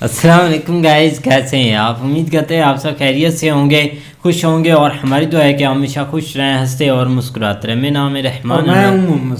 अस्सलाम वालेकुम गाइस, कैसे हैं आप? उम्मीद करते हैं आप सब खैरियत से होंगे, खुश होंगे और हमारी दुआ है कि हमेशा खुश रहें, हंसते और मुस्कुराते रहें। मेरा नाम है रहमान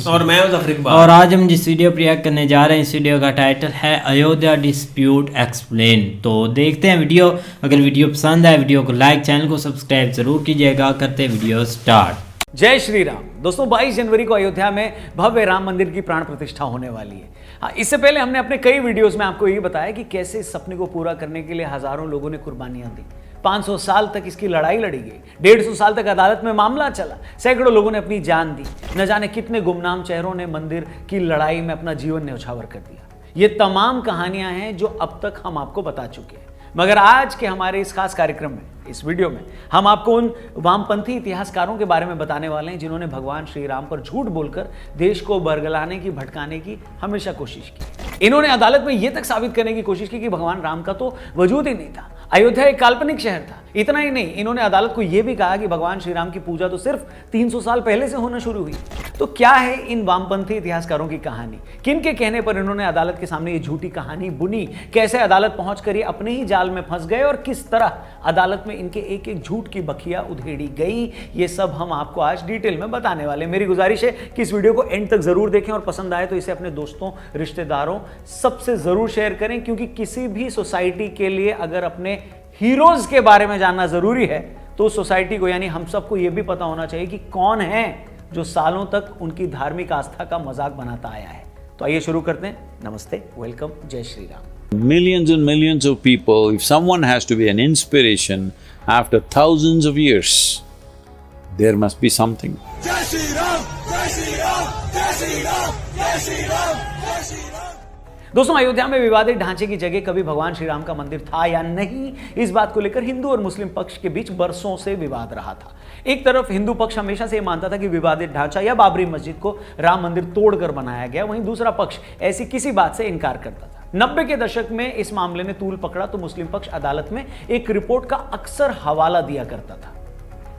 और मैं हूं ज़फ़र इकबाल। और आज हम जिस वीडियो पर रिएक्ट करने जा रहे हैं, इस वीडियो का टाइटल है अयोध्या डिस्प्यूट एक्सप्लेन। तो देखते हैं वीडियो। अगर वीडियो पसंद आए वीडियो को लाइक, चैनल को सब्सक्राइब जरूर कीजिएगा। करते वीडियो स्टार्ट। जय श्री राम। दोस्तों 22 जनवरी को अयोध्या में भव्य राम मंदिर की प्राण प्रतिष्ठा होने वाली है। इससे पहले हमने अपने कई वीडियोस में आपको ये बताया कि कैसे इस सपने को पूरा करने के लिए हजारों लोगों ने कुर्बानियां दी। 500 साल तक इसकी लड़ाई लड़ी गई, 150 साल तक अदालत में मामला चला, सैकड़ों लोगों ने अपनी जान दी, न जाने कितने गुमनाम चेहरों ने मंदिर की लड़ाई में अपना जीवन न्यौछावर कर दिया। ये तमाम कहानियां हैं जो अब तक हम आपको बता चुके हैं, मगर आज के हमारे इस खास कार्यक्रम में, इस वीडियो में हम आपको उन वामपंथी इतिहासकारों के बारे में बताने वाले हैं जिन्होंने भगवान श्री राम पर झूठ बोलकर देश को बरगलाने की, भटकाने की हमेशा कोशिश की। इन्होंने अदालत में यह तक साबित करने की कोशिश की कि भगवान राम का तो वजूद ही नहीं था, अयोध्या एक काल्पनिक शहर था। इतना ही नहीं, इन्होंने अदालत को यह भी कहा कि भगवान श्री राम की पूजा तो सिर्फ 300 साल पहले से होना शुरू हुई। तो क्या है इन वामपंथी इतिहासकारों की कहानी? किन के कहने पर इन्होंने अदालत के सामने ये झूठी कहानी बुनी? कैसे अदालत पहुंचकर ये अपने ही जाल में फंस गए और किस तरह अदालत में इनके एक एक झूठ की बखिया उधेड़ी गई? ये सब हम आपको आज डिटेल में बताने वाले हैं। मेरी गुजारिश है कि इस वीडियो को एंड तक जरूर देखें और पसंद आए तो इसे अपने दोस्तों, रिश्तेदारों सबसे जरूर शेयर करें, क्योंकि किसी भी सोसाइटी के लिए अगर अपने हीरोज के बारे में जानना जरूरी है तो सोसाइटी को, यानी हम सबको यह भी पता होना चाहिए कि कौन है जो सालों तक उनकी धार्मिक आस्था का मजाक बनाता आया है। तो आइए शुरू करते हैं। नमस्ते, वेलकम, जय Shri Ram. Millions and millions of people, if someone has to be an inspiration after thousands of years, there must be something. जय श्री राम, जय श्री राम, जय श्री राम, जय श्री राम, जय श्री राम। दोस्तों अयोध्या में विवादित ढांचे की जगह कभी भगवान श्री राम का मंदिर था या नहीं, इस बात को लेकर हिंदू और मुस्लिम पक्ष के बीच बरसों से विवाद रहा था। एक तरफ हिंदू पक्ष हमेशा से मानता था कि विवादित ढांचा या बाबरी मस्जिद को राम मंदिर तोड़कर बनाया गया, वहीं दूसरा पक्ष ऐसी किसी बात से इनकार करता था। 90 के दशक में इस मामले ने तूल पकड़ा तो मुस्लिम पक्ष अदालत में एक रिपोर्ट का अक्सर हवाला दिया करता था।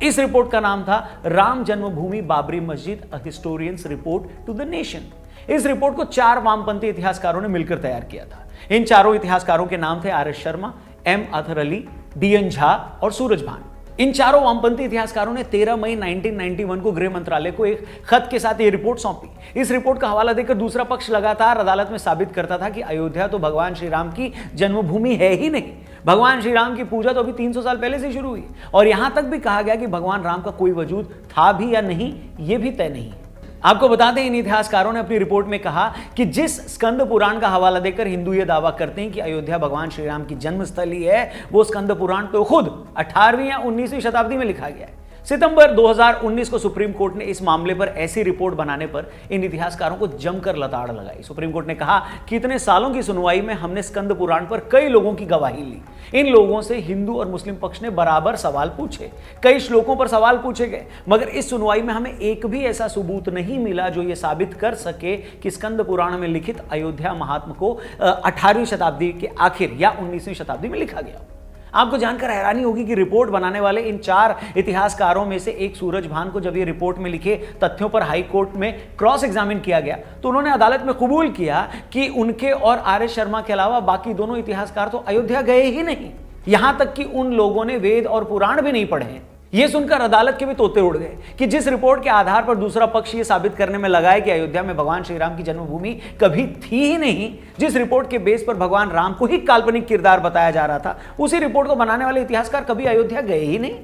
इस रिपोर्ट का नाम था Ram Janmabhoomi Babri Masjid, a historians report to the nation. इस रिपोर्ट को 4 वामपंथी इतिहासकारों ने मिलकर तैयार किया था। इन चारों इतिहासकारों के नाम थे R S. Sharma, M. Athar Ali, D N. Jha और सूरज भान। इन चारों वामपंथी इतिहासकारों ने 13 मई 1991 को गृह मंत्रालय को एक खत के साथ यह रिपोर्ट सौंपी। इस रिपोर्ट का हवाला देकर दूसरा पक्ष लगातार अदालत में साबित करता था कि अयोध्या तो भगवान श्री राम की जन्मभूमि है ही नहीं। भगवान श्री राम की पूजा तो अभी 300 साल पहले से शुरू हुई और यहां तक भी कहा गया कि भगवान राम का कोई वजूद था भी या नहीं, यह भी तय नहीं है। आपको बता दें, इन इतिहासकारों ने अपनी रिपोर्ट में कहा कि जिस स्कंद पुराण का हवाला देकर हिंदू यह दावा करते हैं कि अयोध्या भगवान श्री राम की जन्मस्थली है, वो स्कंद पुराण तो खुद 18वीं या 19वीं शताब्दी में लिखा गया है। सितंबर 2019 को सुप्रीम कोर्ट ने इस मामले पर ऐसी रिपोर्ट बनाने पर इन इतिहासकारों को जमकर लताड़ लगाई। सुप्रीम कोर्ट ने कहा कि इतने सालों की सुनवाई में हमने स्कंद पुराण पर कई लोगों की गवाही ली। इन लोगों से हिंदू और मुस्लिम पक्ष ने बराबर सवाल पूछे, कई श्लोकों पर सवाल पूछे गए, मगर इस सुनवाई में हमें एक भी ऐसा सबूत नहीं मिला जो यह साबित कर सके कि स्कंद पुराण में लिखित अयोध्या महात्म को 18वीं शताब्दी के आखिर या 19वीं शताब्दी में लिखा गया। आपको जानकर हैरानी होगी कि रिपोर्ट बनाने वाले इन 4 इतिहासकारों में से एक सूरज भान को जब ये रिपोर्ट में लिखे तथ्यों पर हाई कोर्ट में क्रॉस एग्जामिन किया गया तो उन्होंने अदालत में कबूल किया कि उनके और आर.एस. शर्मा के अलावा बाकी दोनों इतिहासकार तो अयोध्या गए ही नहीं। यहां तक कि उन लोगों ने वेद और पुराण भी नहीं पढ़े हैं। यह सुनकर अदालत के भी तोते उड़ गए कि जिस रिपोर्ट के आधार पर दूसरा पक्ष यह साबित करने में लगा है कि अयोध्या में भगवान श्री राम की जन्मभूमि कभी थी ही नहीं, जिस रिपोर्ट के बेस पर भगवान राम को ही काल्पनिक किरदार बताया जा रहा था, उसी रिपोर्ट को बनाने वाले इतिहासकार कभी अयोध्या गए ही नहीं।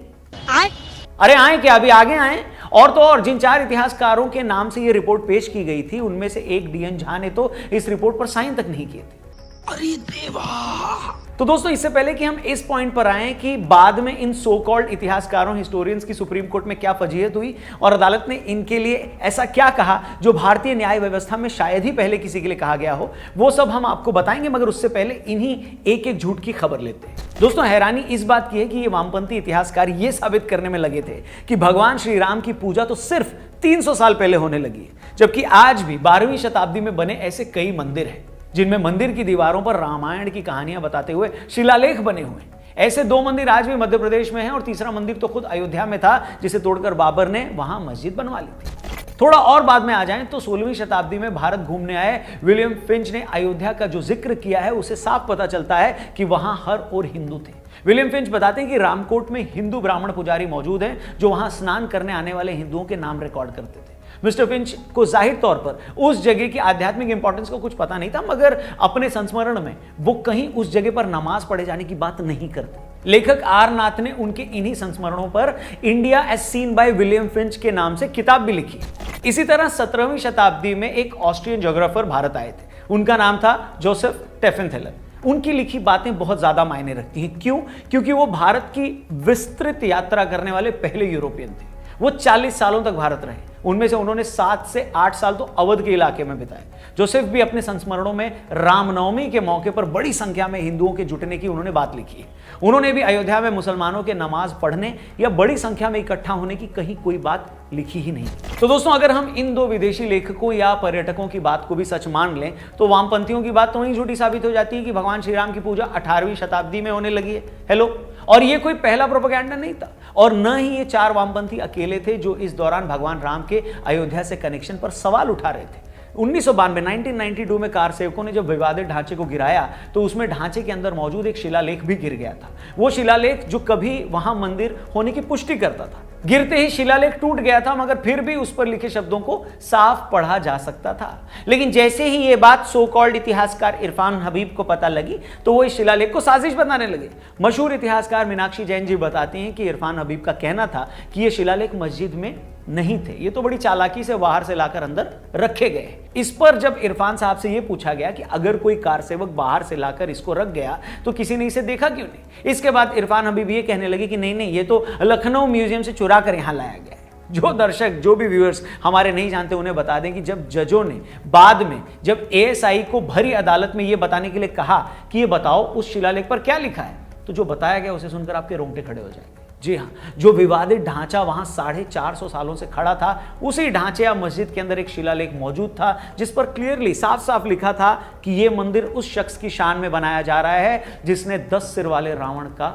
अरे आए क्या, अभी आगे आए। और तो और जिन 4 इतिहासकारों के नाम से यह रिपोर्ट पेश की गई थी उनमें से एक डी.एन. झा ने तो इस रिपोर्ट पर साइन तक नहीं किए थे। अरे देवा। तो दोस्तों इससे पहले कि हम इस पॉइंट पर आए कि बाद में इन सो कॉल्ड इतिहासकारों, हिस्टोरियंस की सुप्रीम कोर्ट में क्या फजीहत हुई और अदालत ने इनके लिए ऐसा क्या कहा जो भारतीय न्याय व्यवस्था में शायद ही पहले किसी के लिए कहा गया हो, वो सब हम आपको बताएंगे, मगर उससे पहले इन्हीं एक एक झूठ की खबर लेते हैं। दोस्तों हैरानी इस बात की है कि ये वामपंथी इतिहासकार ये साबित करने में लगे थे कि भगवान श्री राम की पूजा तो सिर्फ 300 साल पहले होने लगी है, जबकि आज भी 12वीं शताब्दी में बने ऐसे कई मंदिर हैं जिनमें मंदिर की दीवारों पर रामायण की कहानियां बताते हुए शिलालेख बने हुए हैं। ऐसे 2 मंदिर आज भी मध्य प्रदेश में हैं और तीसरा मंदिर तो खुद अयोध्या में था जिसे तोड़कर बाबर ने वहां मस्जिद बनवा ली थी। थोड़ा और बाद में आ जाएं तो 16वीं शताब्दी में भारत घूमने आए विलियम फिंच ने अयोध्या का जो जिक्र किया है उसे साफ पता चलता है कि वहां हर ओर हिंदू थे। विलियम फिंच बताते हैं कि रामकोट में हिंदू ब्राह्मण पुजारी मौजूद हैं जो वहां स्नान करने आने वाले हिंदुओं के नाम रिकॉर्ड करते थे। मिस्टर फिंच को जाहिर तौर पर उस जगह की आध्यात्मिक इंपॉर्टेंस को कुछ पता नहीं था, मगर अपने संस्मरण में वो कहीं उस जगह पर नमाज पढ़े जाने की बात नहीं करते। लेखक आर नाथ ने उनके इन्हीं संस्मरणों पर India as seen by William Finch के नाम से किताब भी लिखी। इसी तरह 17वीं शताब्दी में एक ऑस्ट्रियन ज्योग्राफर भारत आए थे। उनका नाम था जोसेफ टेफेनथेलर। उनकी लिखी बातें बहुत ज्यादा मायने रखती हैं। क्यों? क्योंकि वो भारत की विस्तृत यात्रा करने वाले पहले यूरोपियन थे। वो 40 सालों तक भारत रहे। उनमें से उन्होंने 7 से 8 साल तो अवध के इलाके में बिताए। जोसेफ भी अपने संस्मरणों में रामनवमी के मौके पर बड़ी संख्या में हिंदुओं के जुटने की उन्होंने बात लिखी है। उन्होंने भी अयोध्या में मुसलमानों के नमाज पढ़ने या बड़ी संख्या में इकट्ठा होने की कहीं कोई बात लिखी ही नहीं। तो दोस्तों, अगर हम इन दो विदेशी लेखकों या पर्यटकों की बात को भी सच मान लें तो वामपंथियों की बात तो वहीं झूठी साबित हो जाती है कि भगवान श्री राम की पूजा 18वीं शताब्दी में होने लगी है। हेलो, और ये कोई पहला प्रोपेगेंडा नहीं था, और न ही ये 4 वामपंथी अकेले थे जो इस दौरान भगवान राम के अयोध्या से कनेक्शन पर सवाल उठा रहे थे। 1992 में कार सेवकों ने जब विवादित ढांचे को गिराया तो उसमें ढांचे के अंदर मौजूद एक शिलालेख भी गिर गया था। वो शिलालेख जो कभी वहां मंदिर होने की पुष्टि करता था। गिरते ही शिलालेख टूट गया था, मगर फिर भी उस पर लिखे शब्दों को साफ पढ़ा जा सकता था। लेकिन जैसे ही ये बात सो कॉल्ड इतिहासकार इरफान हबीब को पता लगी तो वो इस शिलालेख को साजिश बताने लगे। मशहूर इतिहासकार मीनाक्षी जैन जी बताती हैं कि इरफान हबीब का कहना था कि ये शिलालेख मस्जिद में नहीं थे, ये तो बड़ी चालाकी से बाहर से लाकर अंदर रखे गए। इस पर जब इरफान साहब से ये पूछा गया कि अगर कोई कार सेवक बाहर से लाकर इसको रख गया तो किसी ने इसे देखा क्यों नहीं, इसके बाद इरफान हबीब ये कहने लगे कि नहीं, ये तो लखनऊ म्यूजियम से चुरा कर यहां लाया गया है। जो दर्शक, जो भी व्यूअर्स हमारे नहीं जानते, उन्हें बता दें कि जब जजों ने बाद में जब एएसआई को भरी अदालत में यह बताने के लिए कहा कि ये बताओ उस शिलालेख पर क्या लिखा है, तो जो बताया गया उसे सुनकर आपके रोंगटे खड़े हो जाएंगे। जी हाँ, जो विवादित ढांचा वहां 450 सालों से खड़ा था, उसी ढांचे या मस्जिद के अंदर एक शिलालेख मौजूद था जिस पर क्लियरली साफ साफ लिखा था कि यह मंदिर उस शख्स की शान में बनाया जा रहा है जिसने 10 सिर वाले रावण का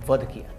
वध किया था।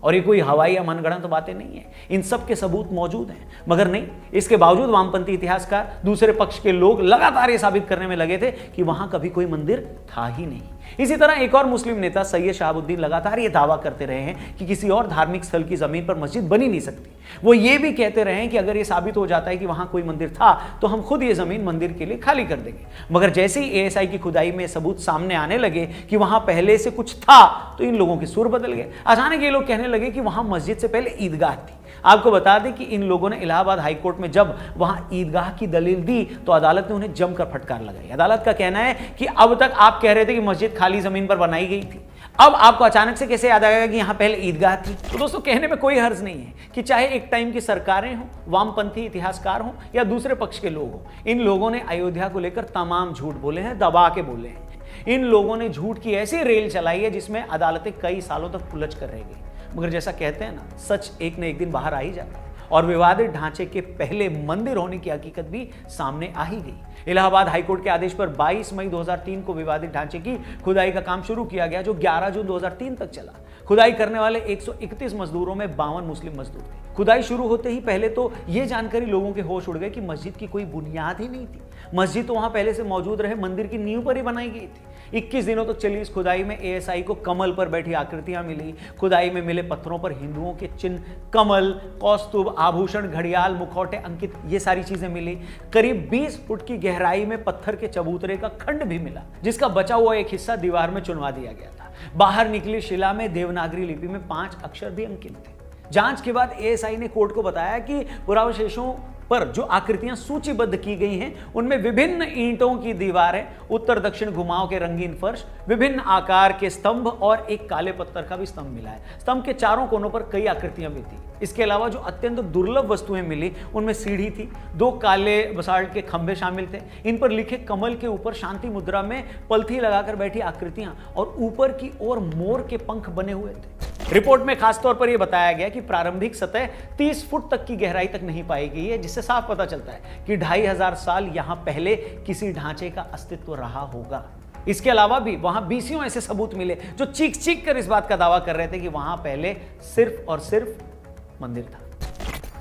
और ये कोई हवाई या मनगढ़ंत बातें नहीं है, इन सब के सबूत मौजूद हैं। मगर नहीं, इसके बावजूद वामपंथी इतिहासकार, दूसरे पक्ष के लोग लगातार ये साबित करने में लगे थे कि वहां कभी कोई मंदिर था ही नहीं। इसी तरह एक और मुस्लिम नेता सैयद शहाबुद्दीन लगातार ये दावा करते रहे हैं कि किसी और धार्मिक स्थल की जमीन पर मस्जिद बनी नहीं सकती। वो ये भी कहते रहे हैं कि अगर ये साबित हो जाता है कि वहां कोई मंदिर था तो हम खुद ये जमीन मंदिर के लिए खाली कर देंगे। मगर जैसे ही एएसआई की खुदाई में सबूत सामने आने लगे कि वहां पहले से कुछ था तो इन लोगों के सुर बदल गए। अचानक ये लोग कहने लगे कि वहां मस्जिद से पहले ईदगाह थी। आपको बता दें कि इन लोगों ने इलाहाबाद हाईकोर्ट में जब वहां ईदगाह की दलील दी तो अदालत ने उन्हें जमकर फटकार लगाई। अदालत का कहना है कि अब तक आप कह रहे थे कि मस्जिद खाली जमीन पर बनाई गई थी, अब आपको अचानक से कैसे याद आएगा कि यहां पहले ईदगाह थी। तो दोस्तों, कहने में कोई हर्ज नहीं है कि चाहे एक टाइम की सरकारें हों, वामपंथी इतिहासकार हों या दूसरे पक्ष के लोग हों, इन लोगों ने अयोध्या को लेकर तमाम झूठ बोले हैं, दबा के बोले हैं। इन लोगों ने झूठ की ऐसी रेल चलाई है जिसमें अदालतें कई सालों तक उलझ कर रह गई। मगर जैसा कहते हैं ना, सच एक न एक दिन बाहर आ ही जाता है, और विवादित ढांचे के पहले मंदिर होने की हकीकत भी सामने आ ही गई। इलाहाबाद हाईकोर्ट के आदेश पर 22 मई 2003 को विवादित ढांचे की खुदाई का काम शुरू किया गया, जो 11 जून 2003 तक चला। खुदाई करने वाले 131 मजदूरों में 52 मुस्लिम मजदूर थे। खुदाई शुरू होते ही पहले तो यह जानकारी लोगों के होश उड़ गए कि मस्जिद की कोई बुनियाद ही नहीं थी। मस्जिद तो वहां पहले से मौजूद रहे मंदिर की नींव पर ही बनाई गई थी। 21 दिनों तक चली इस खुदाई में एएसआई को कमल पर बैठी आकृतियां मिली। खुदाई में मिले पत्थरों पर हिंदुओं के चिन्ह, कमल, कौस्तुभ, आभूषण, घड़ियाल, मुखौटे अंकित, ये सारी चीजें मिली। करीब 20 फुट की गहराई में पत्थर के चबूतरे का खंड भी मिला, जिसका बचा हुआ एक हिस्सा दीवार में चुनवा दिया गया था। बाहर निकली शिला में देवनागरी लिपि में 5 अक्षर भी अंकित थे। जांच के बाद एएसआई ने कोर्ट को बताया कि पुरावशेषों पर जो आकृतियां सूचीबद्ध की गई हैं उनमें विभिन्न ईंटों की दीवारें, उत्तर दक्षिण घुमाव के रंगीन फर्श, विभिन्न आकार के स्तंभ और एक काले पत्थर का भी स्तंभ मिला है। स्तंभ के चारों कोनों पर कई आकृतियां भी थी। इसके अलावा जो अत्यंत दुर्लभ वस्तुएं मिली उनमें सीढ़ी थी, 2 काले बसाल्ट के खंभे शामिल थे। इन पर लिखे कमल के ऊपर शांति मुद्रा में पलथी लगाकर बैठी आकृतियां और ऊपर की ओर मोर के पंख बने हुए थे। रिपोर्ट में खासतौर पर यह बताया गया कि प्रारंभिक सतह 30 फुट तक की गहराई तक नहीं पाई गई है, जिससे साफ पता चलता है कि 2500 साल यहां पहले किसी ढांचे का अस्तित्व रहा होगा। इसके अलावा भी वहां 20 ऐसे सबूत मिले जो चीख चीख कर इस बात का दावा कर रहे थे कि वहां पहले सिर्फ और सिर्फ मंदिर था।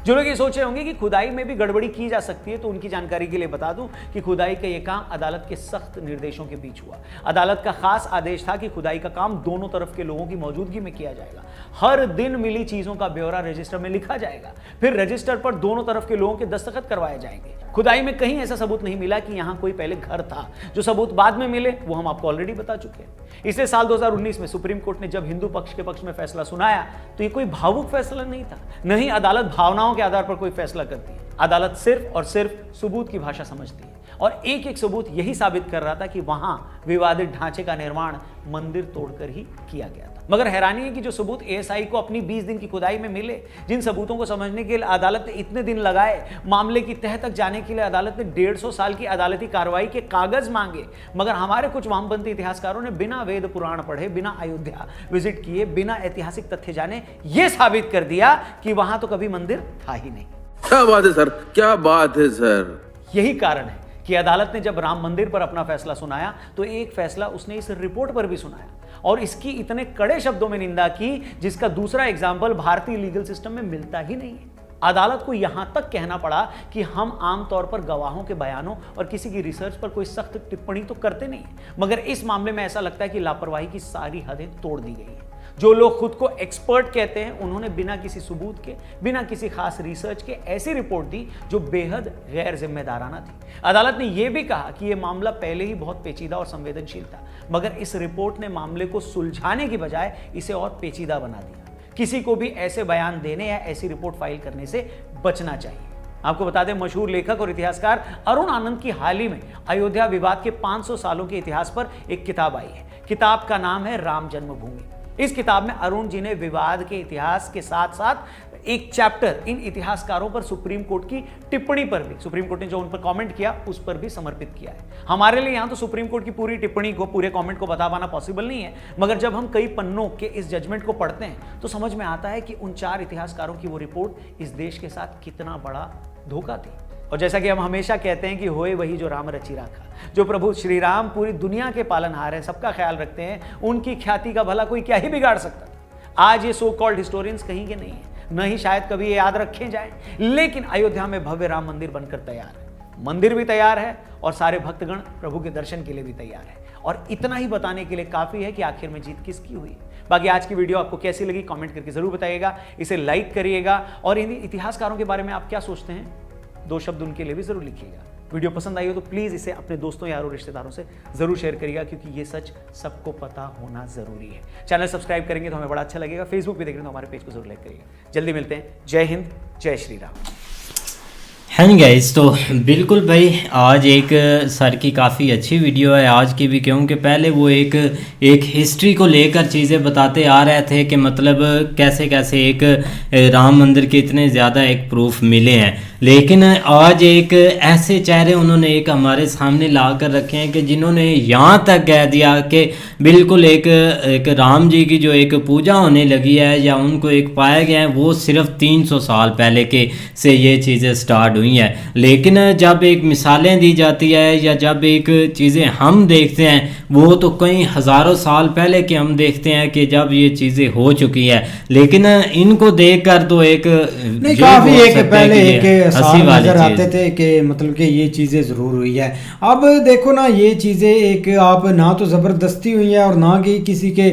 जो लोग ये सोच रहे होंगे कि खुदाई में भी गड़बड़ी की जा सकती है, तो उनकी जानकारी के लिए बता दूं कि खुदाई का यह काम अदालत के सख्त निर्देशों के बीच हुआ। अदालत का खास आदेश था कि खुदाई का काम दोनों तरफ के लोगों की मौजूदगी में किया जाएगा। हर दिन मिली चीजों का ब्यौरा रजिस्टर में लिखा जाएगा, फिर रजिस्टर पर दोनों तरफ के लोगों के दस्तखत करवाए जाएंगे। खुदाई में कहीं ऐसा सबूत नहीं मिला कि यहां कोई पहले घर था। जो सबूत बाद में मिले वो हम आपको ऑलरेडी बता चुके हैं। इसलिए साल 2019 में सुप्रीम कोर्ट ने जब हिंदू पक्ष के पक्ष में फैसला सुनाया तो ये कोई भावुक फैसला नहीं था, नहीं अदालत भावनाओं के आधार पर कोई फैसला करती है। अदालत सिर्फ और सिर्फ सबूत की भाषा समझती है और एक एक सबूत यही साबित कर रहा था कि वहां विवादित ढांचे का निर्माण मंदिर तोड़कर ही किया गया था। मगर हैरानी है कि जो सबूत एएसआई को अपनी 20 दिन की खुदाई में मिले, जिन सबूतों को समझने के लिए अदालत ने इतने दिन लगाए, मामले की तह तक जाने के लिए अदालत ने 150 साल की अदालती कार्रवाई के कागज मांगे, मगर हमारे कुछ वामपंथी इतिहासकारों ने बिना वेद पुराण पढ़े, बिना अयोध्या विजिट किए, बिना ऐतिहासिक तथ्य जाने यह साबित कर दिया कि वहां तो कभी मंदिर था ही नहीं। क्या बात है सर, क्या बात है सर। यही कारण है कि अदालत ने जब राम मंदिर पर अपना फैसला सुनाया तो एक फैसला उसने इस रिपोर्ट पर भी सुनाया और इसकी इतने कड़े शब्दों में निंदा की जिसका दूसरा एग्जाम्पल भारतीय लीगल सिस्टम में मिलता ही नहीं है। अदालत को यहां तक कहना पड़ा कि हम आमतौर पर गवाहों के बयानों और किसी की रिसर्च पर कोई सख्त टिप्पणी तो करते नहीं, मगर इस मामले में ऐसा लगता है कि लापरवाही की सारी हदें तोड़ दी गई है। जो लोग खुद को एक्सपर्ट कहते हैं उन्होंने बिना किसी सबूत के, बिना किसी खास रिसर्च के ऐसी रिपोर्ट दी जो बेहद गैर जिम्मेदाराना थी। अदालत ने यह भी कहा कि यह मामला पहले ही बहुत पेचीदा और संवेदनशील था, मगर इस रिपोर्ट ने मामले को सुलझाने की बजाय इसे और पेचीदा बना दिया। किसी को भी ऐसे बयान देने या ऐसी रिपोर्ट फाइल करने से बचना चाहिए। आपको बता दें, मशहूर लेखक और इतिहासकार अरुण आनंद की हाल ही में अयोध्या विवाद के 500 सालों के इतिहास पर एक किताब आई है। किताब का नाम है राम जन्मभूमि। इस किताब में अरुण जी ने विवाद के इतिहास के साथ साथ एक चैप्टर इन इतिहासकारों पर सुप्रीम कोर्ट की टिप्पणी पर भी, सुप्रीम कोर्ट ने जो उन पर कमेंट किया उस पर भी समर्पित किया है। हमारे लिए यहां तो सुप्रीम कोर्ट की पूरी टिप्पणी को, पूरे कमेंट को बता पाना पॉसिबल नहीं है, मगर जब हम कई पन्नों के इस जजमेंट को पढ़ते हैं तो समझ में आता है कि उन 4 इतिहासकारों की वो रिपोर्ट इस देश के साथ कितना बड़ा धोखा थी। और जैसा कि हम हमेशा कहते हैं कि होए वही जो राम रचि राखा, जो प्रभु श्री राम पूरी दुनिया के पालनहार हैं, सबका ख्याल रखते हैं, उनकी ख्याति का भला कोई क्या ही बिगाड़ सकता था। आज ये सो कॉल्ड हिस्टोरियंस कहीं के नहीं है, न ही शायद कभी ये याद रखे जाए, लेकिन अयोध्या में भव्य राम मंदिर बनकर तैयार है। मंदिर भी तैयार है और सारे भक्तगण प्रभु के दर्शन के लिए भी तैयार है। और इतना ही बताने के लिए काफी है कि आखिर में जीत किसकी हुई। बाकी आज की वीडियो आपको कैसी लगी कमेंट करके जरूर बताइएगा, इसे लाइक करिएगा और इन इतिहासकारों के बारे में आप क्या सोचते हैं 2 शब्द उनके लिए भी जरूर लिखिएगा। वीडियो पसंद आई हो तो प्लीज इसे अपने दोस्तों, यारों, रिश्तेदारों से जरूर शेयर करिएगा, क्योंकि ये सच सबको पता होना जरूरी है। चैनल सब्सक्राइब करेंगे तो हमें बड़ा अच्छा लगेगा। फेसबुक पे देख रहे हैं तो हमारे पेज को जरूर लाइक करिएगा। जल्दी मिलते हैं। जय हिंद, जय श्री राम। हाँ गाइस, तो बिल्कुल भाई आज एक सर की काफ़ी अच्छी वीडियो है आज की भी, क्योंकि पहले वो एक हिस्ट्री को लेकर चीज़ें बताते आ रहे थे कि मतलब कैसे कैसे एक राम मंदिर के इतने ज़्यादा एक प्रूफ मिले हैं, लेकिन आज एक ऐसे चेहरे उन्होंने एक हमारे सामने ला कर रखे हैं कि जिन्होंने यहाँ तक कह दिया कि बिल्कुल एक राम जी की जो एक पूजा होने लगी है या उनको एक पाया गया है वो सिर्फ 300 साल पहले के से ये चीज़ें स्टार्ट हुई है। लेकिन जब एक मिसालें दी जाती है या जब एक चीज़ें हम देखते हैं वो तो कई हज़ारों साल पहले के हम देखते हैं कि जब ये चीज़ें हो चुकी है, लेकिन इनको देखकर तो एक नहीं काफी एक पहले एक साल नजर आते थे कि मतलब कि ये चीज़ें ज़रूर हुई है। अब देखो ना, ये चीज़ें एक आप ना तो ज़बरदस्ती हुई है और ना कि किसी के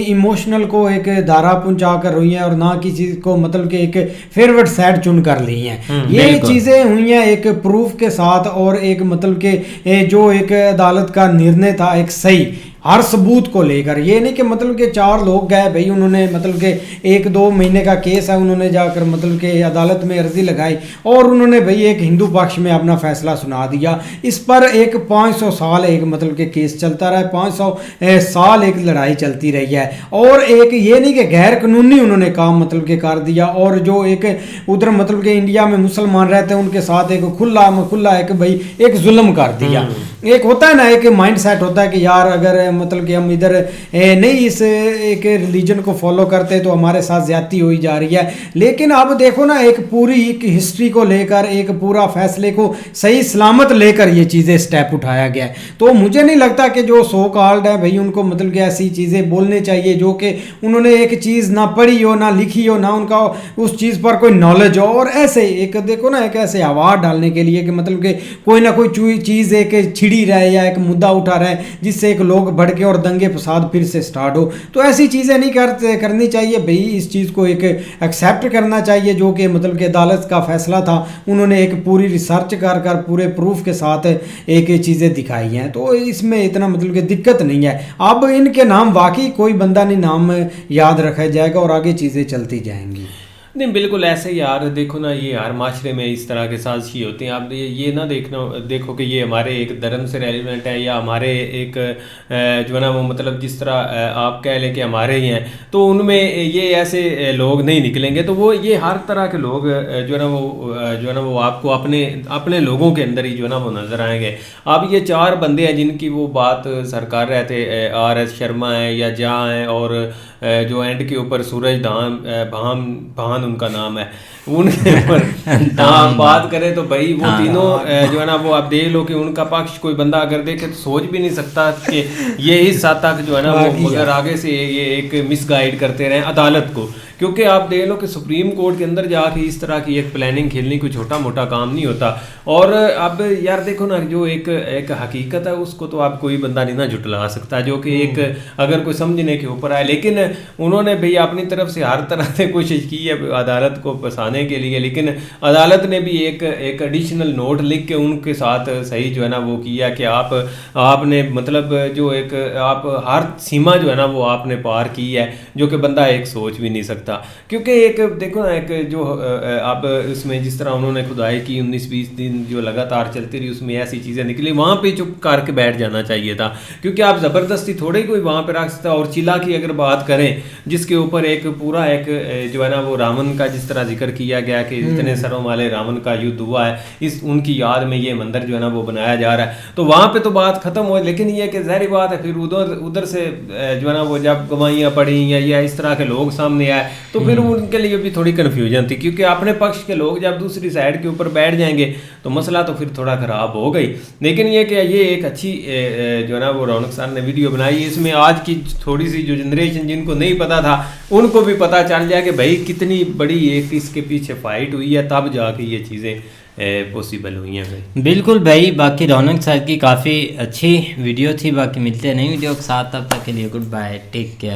इमोशनल को एक धारा पहुंचा कर हुई है और ना किसी को मतलब कि एक फेवरेट साइड चुन कर ली हैं। ये चीज़ें हुई हैं एक प्रूफ के साथ और एक मतलब के जो एक अदालत का निर्णय था एक सही हर सबूत को लेकर। ये नहीं कि मतलब के 4 लोग गए भाई, उन्होंने मतलब के 1-2 महीने का केस है, उन्होंने जाकर मतलब के अदालत में अर्जी लगाई और उन्होंने भाई एक हिंदू पक्ष में अपना फैसला सुना दिया। इस पर एक 500 साल एक मतलब के केस चलता रहा, 500 साल एक लड़ाई चलती रही है। और एक ये नहीं कि गैर कानूनी उन्होंने काम मतलब के कर दिया और जो एक उधर मतलब के इंडिया में मुसलमान रहते हैं उनके साथ एक खुला एक भाई एक जुल्म कर दिया। एक होता है ना, एक माइंड सेट होता है कि यार अगर मतलब कि हम इधर नहीं इस एक रिलीजन को फॉलो करते तो हमारे साथ ज्यादती हुई जा रही है। लेकिन अब देखो ना, एक पूरी एक हिस्ट्री को लेकर, एक पूरा फैसले को सही सलामत लेकर ये चीज़ें स्टेप उठाया गया है। तो मुझे नहीं लगता कि जो सो कॉल्ड है भाई उनको मतलब कि ऐसी चीज़ें बोलने चाहिए जो कि उन्होंने एक चीज़ ना पढ़ी हो, ना लिखी हो, ना उनका उस चीज़ पर कोई नॉलेज हो, और ऐसे एक देखो ना एक ऐसे आवाज़ डालने के लिए कि मतलब कि कोई ना कोई चीज़ एक छिड़ी रहे या एक मुद्दा उठा रहे जिससे एक लोग भड़के और दंगे फसाद फिर से स्टार्ट हो। तो ऐसी चीज़ें नहीं करनी चाहिए भाई। इस चीज़ को एक एक्सेप्ट करना चाहिए जो कि मतलब कि अदालत का फैसला था, उन्होंने एक पूरी रिसर्च कर पूरे प्रूफ के साथ एक चीज़ें दिखाई हैं। तो इसमें इतना मतलब कि दिक्कत नहीं है। अब इनके नाम वाकई कोई बंदा नहीं नाम याद रखा जाएगा और आगे चीज़ें चलती जाएंगी। नहीं बिल्कुल ऐसे ही यार, देखो ना ये यार माशरे में इस तरह के साजिशी होती हैं। आप ये ना देखो कि ये हमारे एक धर्म से रेलिवेंट है या हमारे एक जो है ना वो मतलब जिस तरह आप कह लें कि हमारे ही हैं, तो उनमें ये ऐसे लोग नहीं निकलेंगे। तो वो ये हर तरह के लोग जो है ना वो आपको अपने लोगों के अंदर ही जो है ना वो नज़र आएंगे। अब ये 4 बंदे हैं जिनकी वो बात सर कर रहे थे, RS शर्मा है या जहाँ हैं, और जो एंड के ऊपर सूरज भान उनका नाम है, उनके ऊपर बात करें तो भाई वो तीनों जो है ना वो आप देख लो कि उनका पक्ष कोई बंदा अगर देखे तो सोच भी नहीं सकता कि ये हिस्सा तक जो है ना वो मगर आगे से ये एक मिसगाइड करते रहे अदालत को। क्योंकि आप देख लो कि सुप्रीम कोर्ट के अंदर जाके इस तरह की एक प्लानिंग खेलनी कोई छोटा मोटा काम नहीं होता। और अब यार देखो ना जो एक हकीकत है उसको तो आप कोई बंदा नहीं ना झुटला सकता, जो कि एक अगर कोई समझने के ऊपर आए। लेकिन उन्होंने भैया अपनी तरफ से हर तरह से कोशिश की है अदालत को फंसाने के लिए, लेकिन अदालत ने भी एक एडिशनल नोट लिख के उनके साथ सही जो है ना वो किया कि आपने मतलब जो एक आप हर सीमा जो है ना वो आपने पार की है, जो कि बंदा एक सोच भी नहीं सकता। क्योंकि एक देखो ना एक जो अब इसमें जिस तरह उन्होंने खुदाई की 19-20 दिन जो लगातार चलती रही, उसमें ऐसी चीज़ें निकली, वहाँ पे चुप करके बैठ जाना चाहिए था। क्योंकि आप ज़बरदस्ती थोड़ी कोई वहाँ पे रख सकता। और चिला की अगर बात करें जिसके ऊपर एक पूरा एक जो है ना वो रावण का जिस तरह जिक्र किया गया कि इतने सरों वाले रावण का युद्ध हुआ है, इस उनकी याद में ये मंदिर जो है ना वो बनाया जा रहा है, तो वहाँ पे तो बात खत्म हो। लेकिन ये कि ज़ाहिर बात है फिर उधर से जो है ना वो जब गवाहियाँ पड़ी या इस तरह के लोग सामने आए तो फिर उनके लिए भी थोड़ी कन्फ्यूजन थी। क्योंकि अपने पक्ष के लोग जब दूसरी साइड के ऊपर बैठ जाएंगे तो मसला तो फिर थोड़ा ख़राब हो गई। लेकिन ये कि ये एक अच्छी जो है ना वो रौनक सर ने वीडियो बनाई, इसमें आज की थोड़ी सी जो जनरेशन जिनको नहीं पता था उनको भी पता चल जाए कि भाई कितनी बड़ी एक इसके पीछे फाइट हुई है, तब जाके ये चीज़ें पॉसिबल हुई हैं भाई। बिल्कुल भाई, बाकी रौनक सर की काफ़ी अच्छी वीडियो थी। बाकी मिलते हैं नई वीडियो के साथ, तब तक के लिए गुड बाय, टेक केयर।